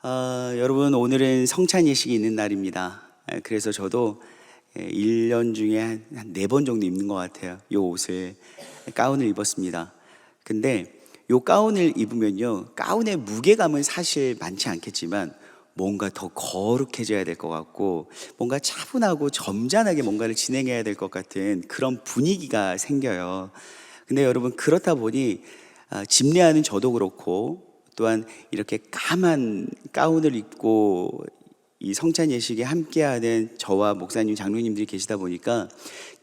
여러분, 오늘은 성찬 예식이 있는 날입니다. 그래서 저도 1년 중에 한 4번 정도 입는 것 같아요. 이 옷을, 가운을 입었습니다. 근데 이 가운을 입으면요, 가운의 무게감은 사실 많지 않겠지만 뭔가 더 거룩해져야 될 것 같고, 뭔가 차분하고 점잖하게 뭔가를 진행해야 될 것 같은 그런 분위기가 생겨요. 근데 여러분, 그렇다 보니 집례하는 저도 그렇고, 또한 이렇게 까만 가운을 입고 이 성찬 예식에 함께하는 저와 목사님, 장로님들이 계시다 보니까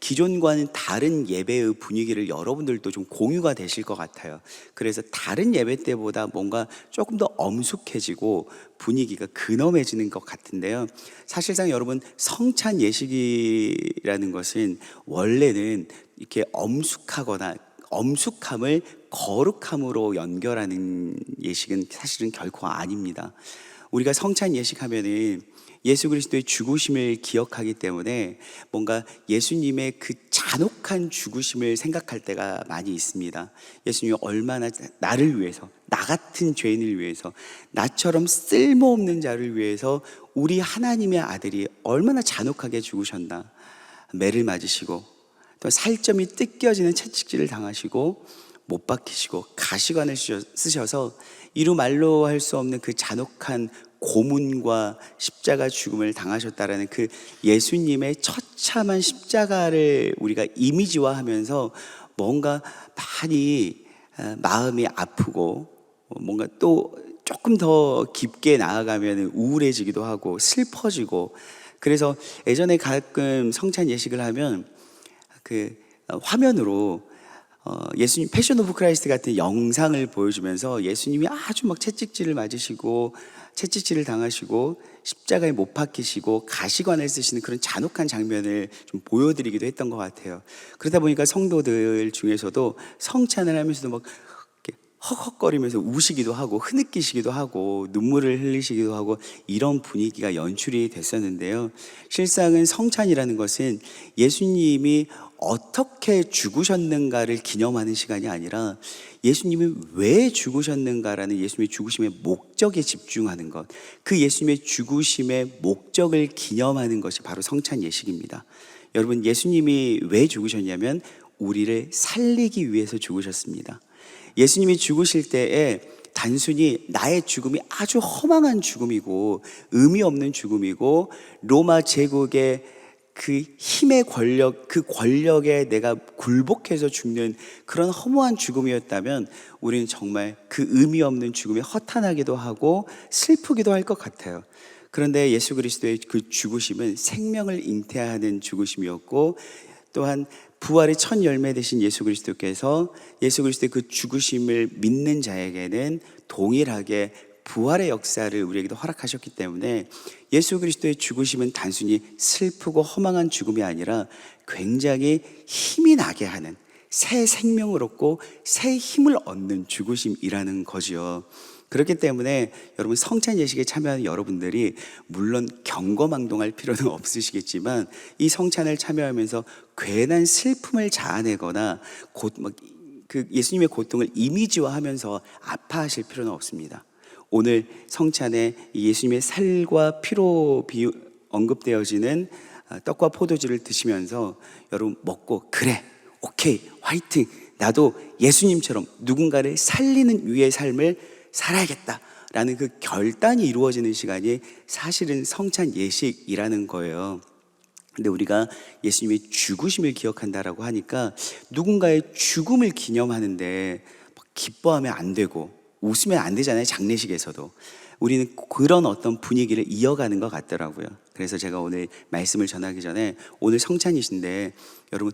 기존과는 다른 예배의 분위기를 여러분들도 좀 공유가 되실 것 같아요. 그래서 다른 예배 때보다 뭔가 조금 더 엄숙해지고 분위기가 근엄해지는 것 같은데요. 사실상 여러분, 성찬 예식이라는 것은 원래는 이렇게 엄숙하거나 엄숙함을 거룩함으로 연결하는 예식은 사실은 결코 아닙니다. 우리가 성찬 예식하면은 예수 그리스도의 죽으심을 기억하기 때문에 뭔가 예수님의 그 잔혹한 죽으심을 생각할 때가 많이 있습니다. 예수님이 얼마나 나를 위해서, 나 같은 죄인을 위해서, 나처럼 쓸모없는 자를 위해서 우리 하나님의 아들이 얼마나 잔혹하게 죽으셨나. 매를 맞으시고 또 살점이 뜯겨지는 채찍질을 당하시고 못 박히시고 가시관을 쓰셔서 이루 말로 할 수 없는 그 잔혹한 고문과 십자가 죽음을 당하셨다라는 그 예수님의 처참한 십자가를 우리가 이미지화하면서 뭔가 많이 마음이 아프고 뭔가 또 조금 더 깊게 나아가면 우울해지기도 하고 슬퍼지고, 그래서 예전에 가끔 성찬 예식을 하면 그 화면으로 예수님 패션 오브 크라이스트 같은 영상을 보여주면서 예수님이 아주 막 채찍질을 맞으시고 채찍질을 당하시고 십자가에 못 박히시고 가시관을 쓰시는 그런 잔혹한 장면을 좀 보여드리기도 했던 것 같아요. 그러다 보니까 성도들 중에서도 성찬을 하면서도 막 헉헉거리면서 우시기도 하고 흐느끼시기도 하고 눈물을 흘리시기도 하고 이런 분위기가 연출이 됐었는데요. 실상은 성찬이라는 것은 예수님이 어떻게 죽으셨는가를 기념하는 시간이 아니라 예수님이 왜 죽으셨는가라는 예수님의 죽으심의 목적에 집중하는 것, 그 예수님의 죽으심의 목적을 기념하는 것이 바로 성찬 예식입니다. 여러분, 예수님이 왜 죽으셨냐면 우리를 살리기 위해서 죽으셨습니다. 예수님이 죽으실 때에 단순히 나의 죽음이 아주 허망한 죽음이고 의미 없는 죽음이고 로마 제국의 그 힘의 권력, 그 권력에 내가 굴복해서 죽는 그런 허무한 죽음이었다면 우리는 정말 그 의미 없는 죽음에 허탄하기도 하고 슬프기도 할 것 같아요. 그런데 예수 그리스도의 그 죽으심은 생명을 잉태하는 죽으심이었고, 또한 부활의 첫 열매 되신 예수 그리스도께서 예수 그리스도의 그 죽으심을 믿는 자에게는 동일하게 부활의 역사를 우리에게도 허락하셨기 때문에 예수 그리스도의 죽으심은 단순히 슬프고 허망한 죽음이 아니라 굉장히 힘이 나게 하는, 새 생명을 얻고 새 힘을 얻는 죽으심이라는 거지요. 그렇기 때문에 여러분, 성찬 예식에 참여하는 여러분들이 물론 경거망동할 필요는 없으시겠지만 이 성찬을 참여하면서 괜한 슬픔을 자아내거나 그 예수님의 고통을 이미지화하면서 아파하실 필요는 없습니다. 오늘 성찬에 예수님의 살과 피로 언급되어지는 떡과 포도주를 드시면서 여러분 먹고, 그래, 오케이, 화이팅, 나도 예수님처럼 누군가를 살리는 유의 삶을 살아야겠다라는 그 결단이 이루어지는 시간이 사실은 성찬 예식이라는 거예요. 근데 우리가 예수님의 죽으심을 기억한다라고 하니까 누군가의 죽음을 기념하는데 기뻐하면 안 되고 웃으면 안 되잖아요. 장례식에서도 우리는 그런 어떤 분위기를 이어가는 것 같더라고요. 그래서 제가 오늘 말씀을 전하기 전에, 오늘 성찬이신데 여러분,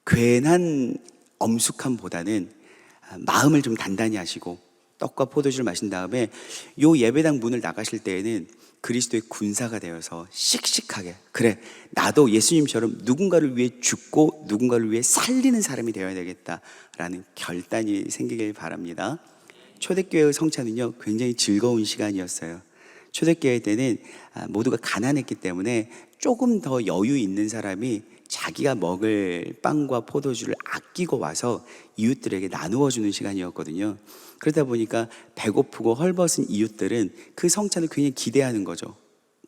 괜한 엄숙함보다는 마음을 좀 단단히 하시고 떡과 포도주를 마신 다음에 요 예배당 문을 나가실 때에는 그리스도의 군사가 되어서 씩씩하게, 그래, 나도 예수님처럼 누군가를 위해 죽고 누군가를 위해 살리는 사람이 되어야 되겠다라는 결단이 생기길 바랍니다. 초대교회의 성찬은요, 굉장히 즐거운 시간이었어요. 초대교회 때는 모두가 가난했기 때문에 조금 더 여유 있는 사람이 자기가 먹을 빵과 포도주를 아끼고 와서 이웃들에게 나누어 주는 시간이었거든요. 그러다 보니까 배고프고 헐벗은 이웃들은 그 성찬을 굉장히 기대하는 거죠.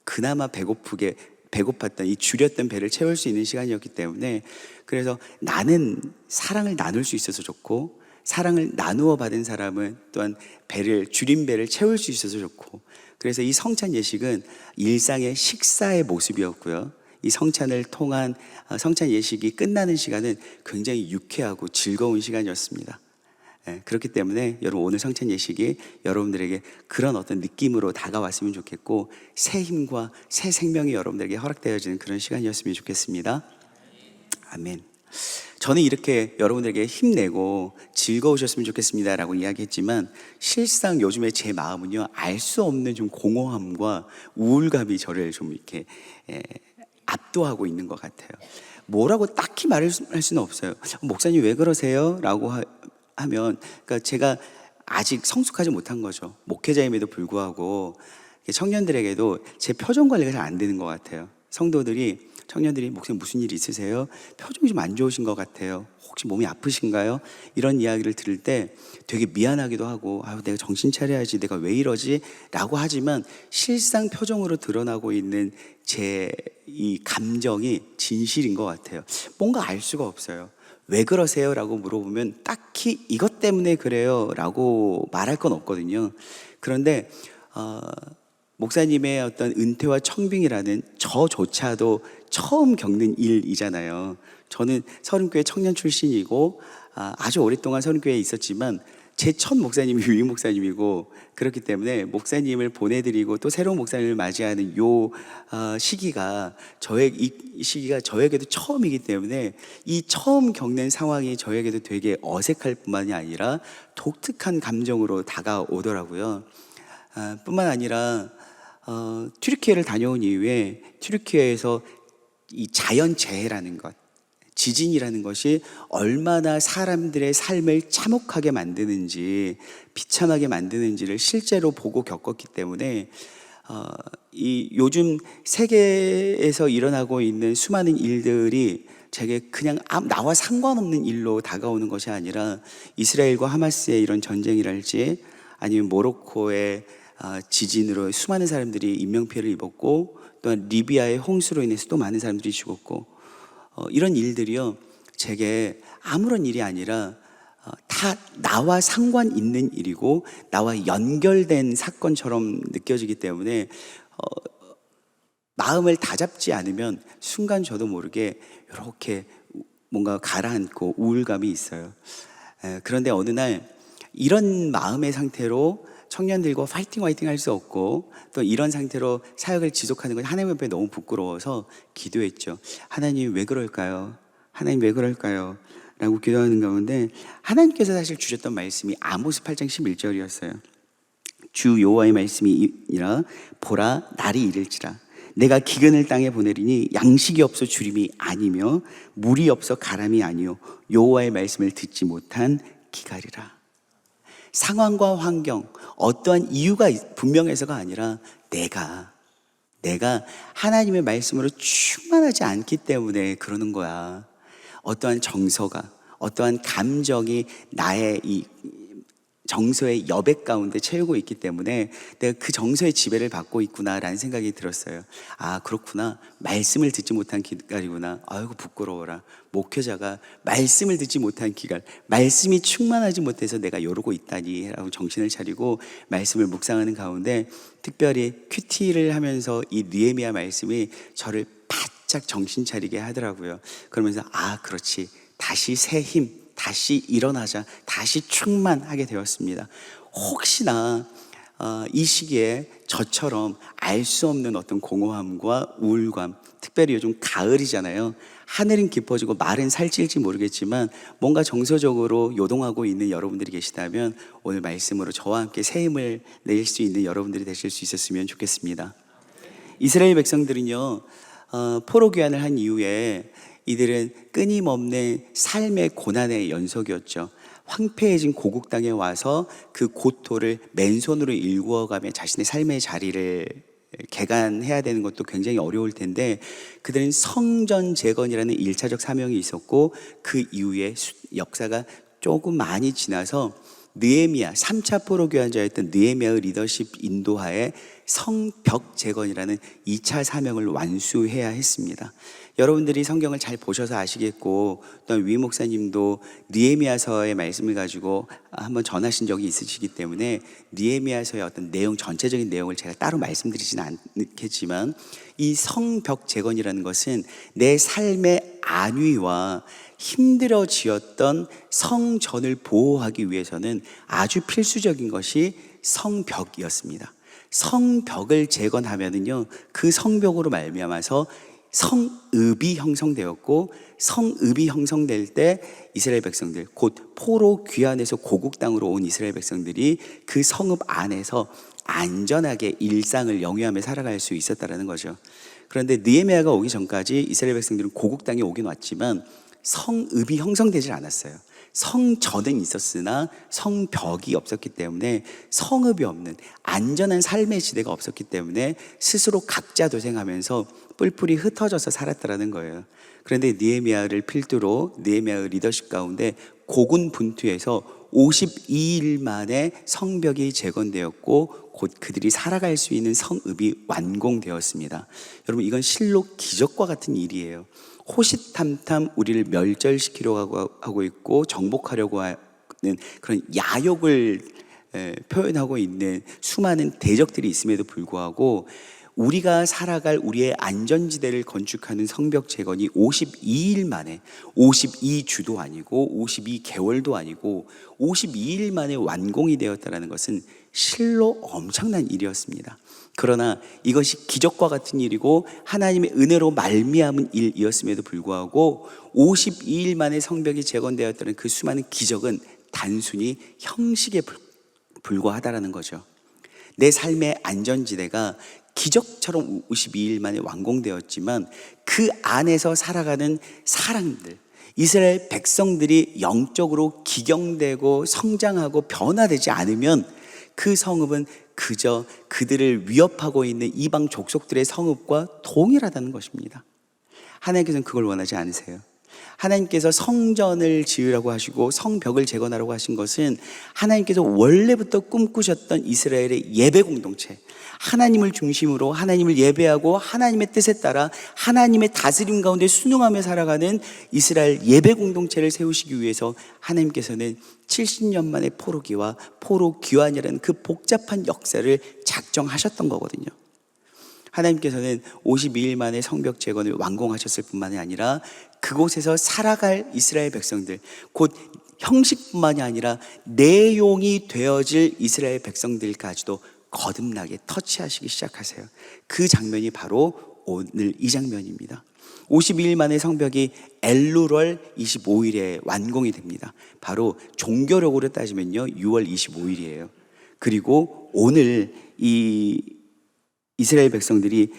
그나마 배고팠던 이 줄였던 배를 채울 수 있는 시간이었기 때문에, 그래서 나는 사랑을 나눌 수 있어서 좋고, 사랑을 나누어 받은 사람은 또한 줄인 배를 채울 수 있어서 좋고, 그래서 이 성찬 예식은 일상의 식사의 모습이었고요. 이 성찬을 통한 성찬 예식이 끝나는 시간은 굉장히 유쾌하고 즐거운 시간이었습니다. 그렇기 때문에 여러분, 오늘 성찬 예식이 여러분들에게 그런 어떤 느낌으로 다가왔으면 좋겠고, 새 힘과 새 생명이 여러분들에게 허락되어지는 그런 시간이었으면 좋겠습니다. 아멘. 저는 이렇게 여러분들에게 힘내고 즐거우셨으면 좋겠습니다 라고 이야기했지만, 실상 요즘에 제 마음은요, 알 수 없는 좀 공허함과 우울감이 저를 좀 이렇게 압도하고 있는 것 같아요. 뭐라고 딱히 말할 수는 없어요. 목사님 왜 그러세요? 라고 하면, 그러니까 제가 아직 성숙하지 못한 거죠. 목회자임에도 불구하고 청년들에게도 제 표정 관리가 잘 안 되는 것 같아요. 청년들이 목사님 무슨 일 있으세요? 표정이 좀 안 좋으신 것 같아요. 혹시 몸이 아프신가요? 이런 이야기를 들을 때 되게 미안하기도 하고, 내가 정신 차려야지, 내가 왜 이러지? 라고 하지만 실상 표정으로 드러나고 있는 제 이 감정이 진실인 것 같아요. 뭔가 알 수가 없어요. 왜 그러세요? 라고 물어보면 딱히 이것 때문에 그래요 라고 말할 건 없거든요. 그런데 목사님의 어떤 은퇴와 청빙이라는 저조차도 처음 겪는 일이잖아요. 저는 서른교회 청년 출신이고 아주 오랫동안 서른교회에 있었지만, 제 첫 목사님이 유익 목사님이고, 그렇기 때문에 목사님을 보내드리고 또 새로운 목사님을 맞이하는 시기가 이 시기가 저에게도 처음이기 때문에, 이 처음 겪는 상황이 저에게도 되게 어색할 뿐만이 아니라 독특한 감정으로 다가오더라고요. 뿐만 아니라 튀르키예를 다녀온 이후에 튀르키예에서 이 자연재해라는 것, 지진이라는 것이 얼마나 사람들의 삶을 참혹하게 만드는지, 비참하게 만드는지를 실제로 보고 겪었기 때문에, 이 요즘 세계에서 일어나고 있는 수많은 일들이 제게 그냥 나와 상관없는 일로 다가오는 것이 아니라, 이스라엘과 하마스의 이런 전쟁이랄지, 아니면 모로코의 지진으로 수많은 사람들이 인명피해를 입었고, 또한 리비아의 홍수로 인해서 또 많은 사람들이 죽었고, 이런 일들이요, 제게 아무런 일이 아니라 다 나와 상관 있는 일이고 나와 연결된 사건처럼 느껴지기 때문에 마음을 다잡지 않으면 순간 저도 모르게 이렇게 뭔가 가라앉고 우울감이 있어요. 그런데 어느 날 이런 마음의 상태로 청년들과 파이팅 할 수 없고, 또 이런 상태로 사역을 지속하는 건 하나님 앞에 너무 부끄러워서 기도했죠. 하나님 왜 그럴까요? 하나님 왜 그럴까요? 라고 기도하는 가운데 하나님께서 사실 주셨던 말씀이 아모스 8장 11절이었어요. 주 여호와의 말씀이니라. 보라, 날이 이를지라. 내가 기근을 땅에 보내리니 양식이 없어 주림이 아니며 물이 없어 가람이 아니요 여호와의 말씀을 듣지 못한 기갈이라. 상황과 환경, 어떠한 이유가 분명해서가 아니라 내가 하나님의 말씀으로 충만하지 않기 때문에 그러는 거야. 어떠한 정서가, 어떠한 감정이 나의 이 정서의 여백 가운데 채우고 있기 때문에 내가 그 정서의 지배를 받고 있구나라는 생각이 들었어요. 그렇구나. 말씀을 듣지 못한 기갈이구나. 아이고 부끄러워라. 목회자가 말씀을 듣지 못한 기갈, 말씀이 충만하지 못해서 내가 이러고 있다니 라고 정신을 차리고 말씀을 묵상하는 가운데, 특별히 큐티를 하면서 이 느헤미야 말씀이 저를 바짝 정신 차리게 하더라고요. 그러면서 그렇지, 다시 새 힘, 다시 일어나자, 다시 충만하게 되었습니다. 혹시나 이 시기에 저처럼 알 수 없는 어떤 공허함과 우울감, 특별히 요즘 가을이잖아요. 하늘은 깊어지고 말은 살찔지 모르겠지만 뭔가 정서적으로 요동하고 있는 여러분들이 계시다면, 오늘 말씀으로 저와 함께 새 힘을 낼 수 있는 여러분들이 되실 수 있었으면 좋겠습니다. 이스라엘 백성들은요, 포로 귀환을 한 이후에 이들은 끊임없는 삶의 고난의 연속이었죠. 황폐해진 고국 땅에 와서 그 고토를 맨손으로 일구어가며 자신의 삶의 자리를 개간해야 되는 것도 굉장히 어려울 텐데, 그들은 성전 재건이라는 1차적 사명이 있었고, 그 이후에 역사가 조금 많이 지나서 느헤미야 3차 포로 교환자였던 느헤미야의 리더십 인도하에 성벽 재건이라는 2차 사명을 완수해야 했습니다. 여러분들이 성경을 잘 보셔서 아시겠고, 또 위 목사님도 느헤미야서의 말씀을 가지고 한번 전하신 적이 있으시기 때문에 느헤미야서의 어떤 내용, 전체적인 내용을 제가 따로 말씀드리지는 않겠지만, 이 성벽 재건이라는 것은 내 삶의 안위와 힘들어지었던 성전을 보호하기 위해서는 아주 필수적인 것이 성벽이었습니다. 성벽을 재건하면은요, 그 성벽으로 말미암아서 성읍이 형성되었고, 성읍이 형성될 때 이스라엘 백성들, 곧 포로 귀환에서 고국 땅으로 온 이스라엘 백성들이 그 성읍 안에서 안전하게 일상을 영위하며 살아갈 수 있었다는 거죠. 그런데 느헤미야가 오기 전까지 이스라엘 백성들은 고국 땅에 오긴 왔지만 성읍이 형성되질 않았어요. 성전은 있었으나 성벽이 없었기 때문에, 성읍이 없는 안전한 삶의 지대가 없었기 때문에 스스로 각자 도생하면서 뿔뿔이 흩어져서 살았다는 거예요. 그런데 느헤미야를 필두로 느헤미야의 리더십 가운데 고군분투해서 52일 만에 성벽이 재건되었고, 곧 그들이 살아갈 수 있는 성읍이 완공되었습니다. 여러분, 이건 실로 기적과 같은 일이에요. 호시탐탐 우리를 멸절시키려고 하고 있고 정복하려고 하는 그런 야욕을 표현하고 있는 수많은 대적들이 있음에도 불구하고, 우리가 살아갈 우리의 안전지대를 건축하는 성벽 재건이 52일 만에, 52주도 아니고 52개월도 아니고 52일 만에 완공이 되었다는 것은 실로 엄청난 일이었습니다. 그러나 이것이 기적과 같은 일이고 하나님의 은혜로 말미암은 일이었음에도 불구하고 52일 만에 성벽이 재건되었다는 그 수많은 기적은 단순히 형식에 불과하다는 거죠. 내 삶의 안전지대가 기적처럼 52일 만에 완공되었지만 그 안에서 살아가는 사람들, 이스라엘 백성들이 영적으로 기경되고 성장하고 변화되지 않으면 그 성읍은 그저 그들을 위협하고 있는 이방 족속들의 성읍과 동일하다는 것입니다. 하나님께서는 그걸 원하지 않으세요. 하나님께서 성전을 지으라고 하시고 성벽을 재건하라고 하신 것은 하나님께서 원래부터 꿈꾸셨던 이스라엘의 예배 공동체, 하나님을 중심으로 하나님을 예배하고 하나님의 뜻에 따라 하나님의 다스림 가운데 순응하며 살아가는 이스라엘 예배 공동체를 세우시기 위해서 하나님께서는 70년 만에 포로기와 포로귀환이라는 그 복잡한 역사를 작정하셨던 거거든요. 하나님께서는 52일 만에 성벽 재건을 완공하셨을 뿐만이 아니라 그곳에서 살아갈 이스라엘 백성들, 곧 형식뿐만이 아니라 내용이 되어질 이스라엘 백성들까지도 거듭나게 터치하시기 시작하세요. 그 장면이 바로 오늘 이 장면입니다. 52일 만에 성벽이 엘루월 25일에 완공이 됩니다. 바로 종교력으로 따지면요 6월 25일이에요. 그리고 오늘 이 이스라엘 백성들이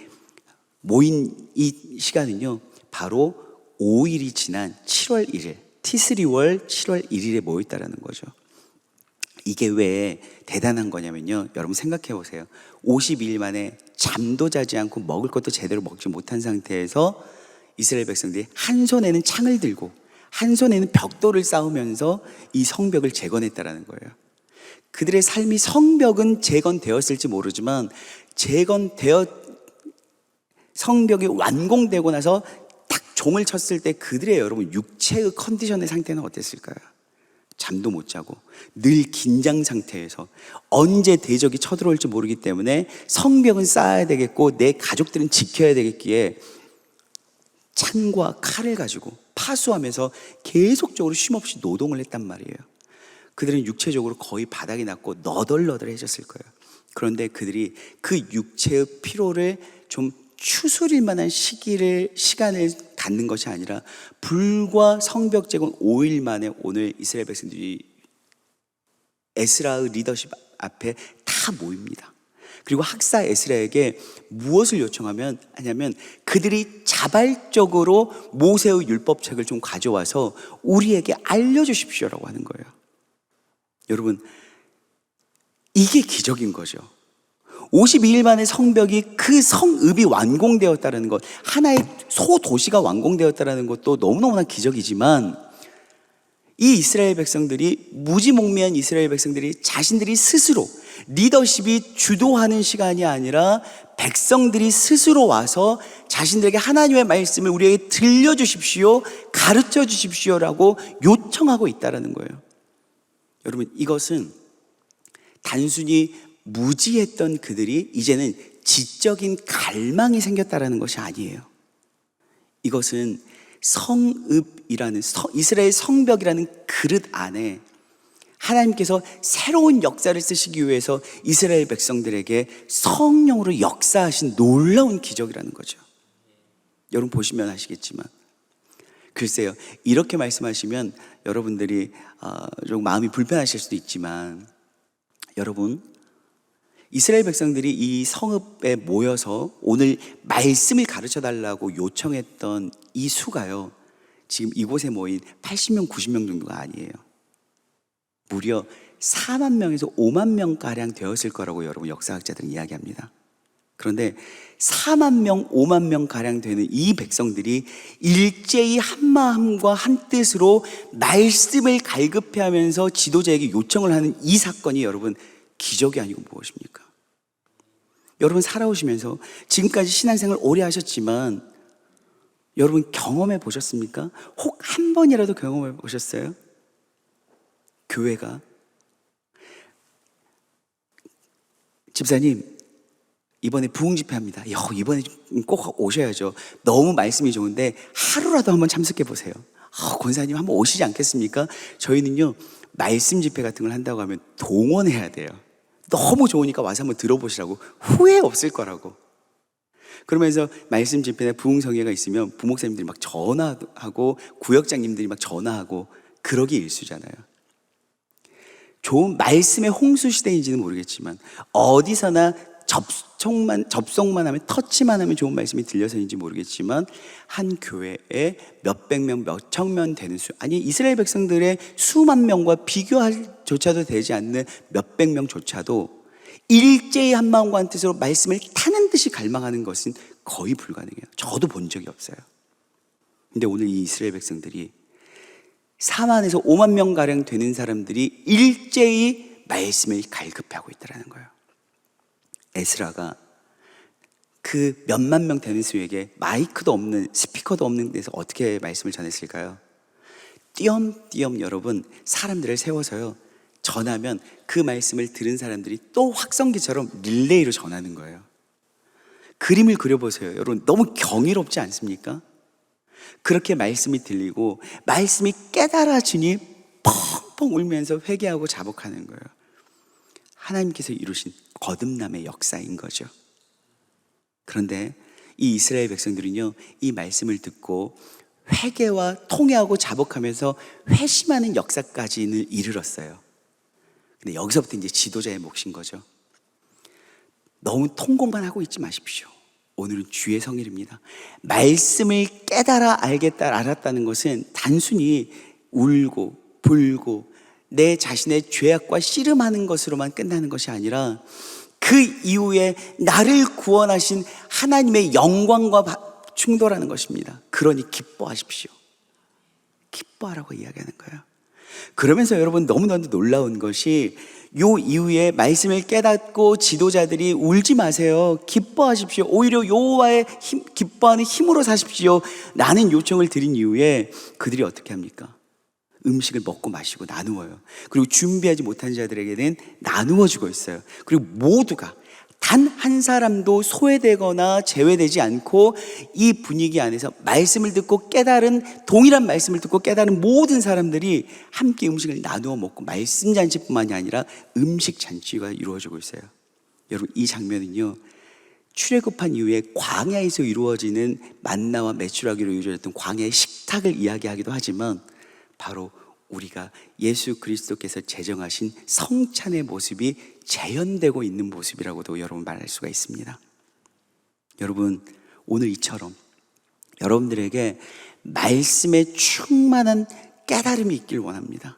모인 이 시간은요 바로 5일이 지난 7월 1일 티스리월 7월 1일에 모였다라는 거죠. 이게 왜 대단한 거냐면요, 여러분 생각해 보세요. 52일 만에 잠도 자지 않고 먹을 것도 제대로 먹지 못한 상태에서 이스라엘 백성들이 한 손에는 창을 들고 한 손에는 벽돌을 쌓으면서 이 성벽을 재건했다라는 거예요. 그들의 삶이, 성벽은 재건되었을지 모르지만 성벽이 완공되고 나서 딱 종을 쳤을 때 그들의 여러분 육체의 컨디션의 상태는 어땠을까요? 잠도 못 자고 늘 긴장 상태에서 언제 대적이 쳐들어올지 모르기 때문에 성벽은 쌓아야 되겠고 내 가족들은 지켜야 되겠기에 창과 칼을 가지고 파수하면서 계속적으로 쉼없이 노동을 했단 말이에요. 그들은 육체적으로 거의 바닥이 났고 너덜너덜해졌을 거예요. 그런데 그들이 그 육체의 피로를 좀 추스릴 만한 시간을 갖는 것이 아니라 불과 성벽 재건 5일 만에 오늘 이스라엘 백성들이 에스라의 리더십 앞에 다 모입니다. 그리고 학사 에스라에게 무엇을 요청하면 하냐면 그들이 자발적으로 모세의 율법책을 좀 가져와서 우리에게 알려주십시오라고 하는 거예요. 여러분, 이게 기적인 거죠. 52일 만에 성벽이, 그 성읍이 완공되었다는 것, 하나의 소도시가 완공되었다는 것도 너무너무나 기적이지만 이 이스라엘 백성들이, 무지몽매한 이스라엘 백성들이 자신들이 스스로, 리더십이 주도하는 시간이 아니라 백성들이 스스로 와서 자신들에게 하나님의 말씀을 우리에게 들려주십시오, 가르쳐 주십시오라고 요청하고 있다는 거예요. 여러분, 이것은 단순히 무지했던 그들이 이제는 지적인 갈망이 생겼다는 것이 아니에요. 이것은 성읍이라는, 이스라엘 성벽이라는 그릇 안에 하나님께서 새로운 역사를 쓰시기 위해서 이스라엘 백성들에게 성령으로 역사하신 놀라운 기적이라는 거죠. 여러분 보시면 아시겠지만, 글쎄요, 이렇게 말씀하시면 여러분들이 좀 마음이 불편하실 수도 있지만, 여러분, 이스라엘 백성들이 이 성읍에 모여서 오늘 말씀을 가르쳐 달라고 요청했던 이 수가요, 지금 이곳에 모인 80명, 90명 정도가 아니에요. 무려 4만 명에서 5만 명가량 되었을 거라고 여러분 역사학자들은 이야기합니다. 그런데 4만 명, 5만 명가량 되는 이 백성들이 일제히 한마음과 한뜻으로 말씀을 갈급해하면서 지도자에게 요청을 하는 이 사건이 여러분 기적이 아니고 무엇입니까? 여러분 살아오시면서 지금까지 신앙생활 오래 하셨지만 여러분 경험해 보셨습니까? 혹 한 번이라도 경험해 보셨어요? 교회가 집사님 이번에 부흥 집회합니다. 이번에 꼭 오셔야죠. 너무 말씀이 좋은데 하루라도 한번 참석해 보세요. 권사님 한번 오시지 않겠습니까? 저희는요 말씀 집회 같은 걸 한다고 하면 동원해야 돼요. 너무 좋으니까 와서 한번 들어보시라고, 후회 없을 거라고. 그러면서 말씀 집회나 부흥성회가 있으면 부목사님들이 막 전화하고 구역장님들이 막 전화하고 그러기 일쑤잖아요. 좋은 말씀의 홍수 시대인지는 모르겠지만 어디서나 접속만 하면, 터치만 하면 좋은 말씀이 들려서인지 모르겠지만 한 교회에 몇백 명, 몇천 명 되는 아니 이스라엘 백성들의 수만 명과 비교할 조차도 되지 않는 몇백 명조차도 일제히 한 마음과 한 뜻으로 말씀을 타는 듯이 갈망하는 것은 거의 불가능해요. 저도 본 적이 없어요. 근데 오늘 이 이스라엘 백성들이 4만에서 5만 명가량 되는 사람들이 일제히 말씀을 갈급해하고 있다는 거예요. 에스라가 그 몇만 명 되는 수에게 마이크도 없는, 스피커도 없는 데서 어떻게 말씀을 전했을까요? 띄엄띄엄 여러분 사람들을 세워서요 전하면 그 말씀을 들은 사람들이 또 확성기처럼 릴레이로 전하는 거예요. 그림을 그려보세요. 여러분 너무 경이롭지 않습니까? 그렇게 말씀이 들리고 말씀이 깨달아지니 펑펑 울면서 회개하고 자복하는 거예요. 하나님께서 이루신 거듭남의 역사인 거죠. 그런데 이 이스라엘 백성들은요 이 말씀을 듣고 회개와 통회하고 자복하면서 회심하는 역사까지는 이르렀어요. 근데 여기서부터 이제 지도자의 몫인 거죠. 너무 통곡만 하고 있지 마십시오. 오늘은 주의 성일입니다. 말씀을 깨달아 알았다는 것은 단순히 울고 불고 내 자신의 죄악과 씨름하는 것으로만 끝나는 것이 아니라 그 이후에 나를 구원하신 하나님의 영광과 충돌하는 것입니다. 그러니 기뻐하십시오. 기뻐하라고 이야기하는 거예요. 그러면서 여러분 너무나도 놀라운 것이 요 이후에 말씀을 깨닫고 지도자들이 울지 마세요. 기뻐하십시오. 오히려 여호와의 기뻐하는 힘으로 사십시오. 라는 요청을 드린 이후에 그들이 어떻게 합니까? 음식을 먹고 마시고 나누어요. 그리고 준비하지 못한 자들에게는 나누어 주고 있어요. 그리고 모두가 단 한 사람도 소외되거나 제외되지 않고 이 분위기 안에서 말씀을 듣고 동일한 말씀을 듣고 깨달은 모든 사람들이 함께 음식을 나누어 먹고 말씀 잔치뿐만이 아니라 음식 잔치가 이루어지고 있어요. 여러분 이 장면은요 출애굽한 이후에 광야에서 이루어지는 만나와 메추라기로 이루어졌던 광야의 식탁을 이야기하기도 하지만 바로 우리가 예수 그리스도께서 제정하신 성찬의 모습이 재현되고 있는 모습이라고도 여러분 말할 수가 있습니다. 여러분 오늘 이처럼 여러분들에게 말씀에 충만한 깨달음이 있길 원합니다.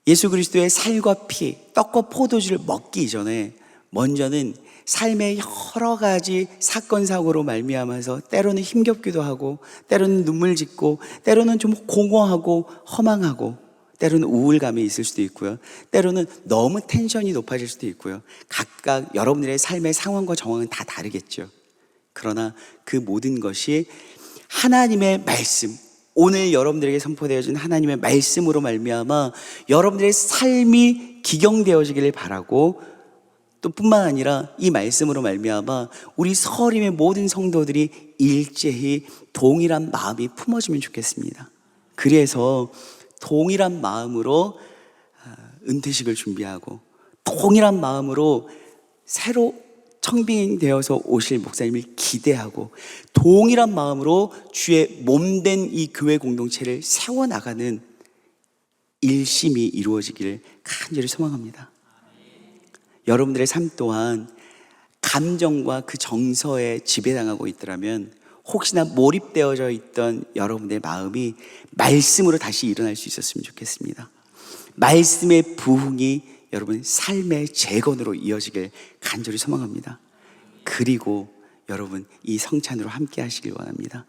예수 그리스도의 살과 피, 떡과 포도주를 먹기 전에 먼저는 삶의 여러 가지 사건 사고로 말미암아서 때로는 힘겹기도 하고, 때로는 눈물 짓고, 때로는 좀 공허하고 허망하고, 때로는 우울감이 있을 수도 있고요. 때로는 너무 텐션이 높아질 수도 있고요. 각각 여러분들의 삶의 상황과 정황은 다 다르겠죠. 그러나 그 모든 것이 하나님의 말씀, 오늘 여러분들에게 선포되어진 하나님의 말씀으로 말미암아 여러분들의 삶이 기경되어지기를 바라고, 또 뿐만 아니라 이 말씀으로 말미암아 우리 서림의 모든 성도들이 일제히 동일한 마음이 품어지면 좋겠습니다. 그래서 동일한 마음으로 은퇴식을 준비하고, 동일한 마음으로 새로 청빙되어서 오실 목사님을 기대하고, 동일한 마음으로 주의 몸된 이 교회 공동체를 세워나가는 일심이 이루어지기를 간절히 소망합니다. 여러분들의 삶 또한 감정과 그 정서에 지배당하고 있더라면, 혹시나 몰입되어져 있던 여러분의 마음이 말씀으로 다시 일어날 수 있었으면 좋겠습니다. 말씀의 부흥이 여러분 삶의 재건으로 이어지길 간절히 소망합니다. 그리고 여러분 이 성찬으로 함께 하시길 원합니다.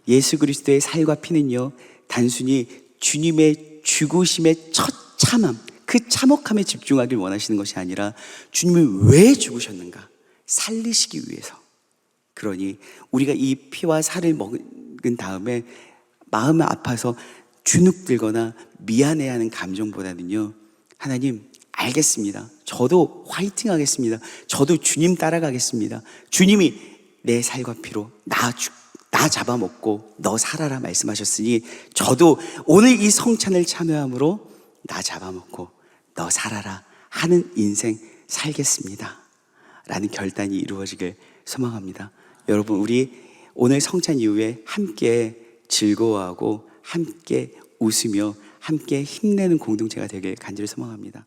예수 그리스도의 살과 피는요, 단순히 주님의 죽으심의 처참함, 그 참혹함에 집중하길 원하시는 것이 아니라, 주님이 왜 죽으셨는가? 살리시기 위해서. 그러니 우리가 이 피와 살을 먹은 다음에 마음이 아파서 주눅들거나 미안해하는 감정보다는요, 하나님 알겠습니다. 저도 화이팅 하겠습니다. 저도 주님 따라가겠습니다. 주님이 내 살과 피로 나 잡아먹고 너 살아라 말씀하셨으니, 저도 오늘 이 성찬을 참여함으로 나 잡아먹고 너 살아라 하는 인생 살겠습니다 라는 결단이 이루어지길 소망합니다. 여러분, 우리 오늘 성찬 이후에 함께 즐거워하고 함께 웃으며 함께 힘내는 공동체가 되길 간절히 소망합니다.